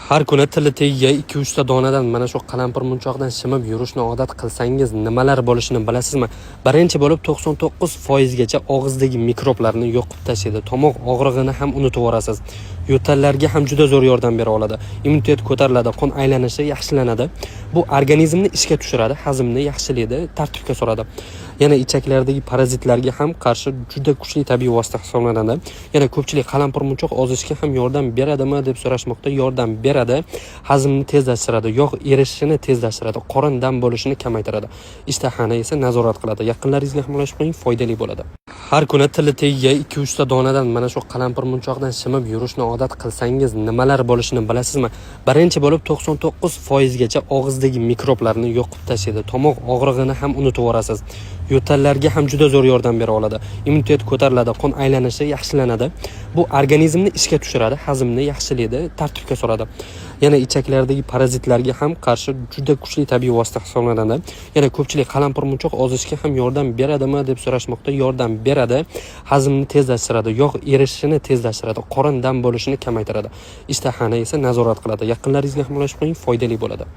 Har kuni tili tagiga 2-3 ta donadan mana shu qalampir munchoqdan shimib yurishni odat qilsangiz nimalar bo'lishini bilasizmi? Birinchi bo'lib 99% gacha og'izdagi mikroblarni yo'qib tashlaydi. Tomoq og'rig'ini ham unutib yorasiz. Yo'tallarga ham juda zo'r yordam bera oladi. Immunitet ko'tariladi, qon aylanishi yaxshilanadi. Bu organizmni ishga tushiradi, hazmni yaxshilaydi, tartibga soladi. Yana ichaklardagi parazitlarga ham qarshi juda kuchli tabiiy vosita hisoblanadi. Yana ko'pchilik qalampir munchoq ozishga ham yordam beradimi deb so'rashmoqda. Yordam beradi, hazmni tezlashtiradi, yog' erishishini tezlashtiradi, qorin dam bo'lishini kamaytiradi. Ishtahani esa nazorat qiladi. Yaqinlaringizga himoya qiling, foydali bo'ladi. Har kuni tili tagiga 2-3 ta donadan mana shu qalampir munchoqdan shimib yurishni odat qilsangiz nimalar bo'lishini bilasizmi? Birinchi bo'lib 99% gacha og'izdagi mikroblarni yo'qib tashlaydi. Tomoq og'rig'ini ham unutib yorasiz. Yo'tallarga ham juda zo'r yordam bera oladi. Immunitet ko'tariladi, qon aylanishi yaxshilanadi. Bu organizmni ishga tushiradi, hazmni yaxshilaydi, tartibga soladi. Yana ichaklardagi parazitlarga ham qarshi juda kuchli tabiiy vosita hisoblanadi. Yana ko'pchilik qalampir munchoq ozishga ham yordam beradimi deb so'rashmoqda. Yordam beradi, hazmni tezlashtiradi, yog' erishishini tezlashtiradi, qorin dam bo'lishini kamaytiradi. Ishtahani esa nazorat qiladi. Yaqinlaringizga himoya qiling, foydali bo'ladi.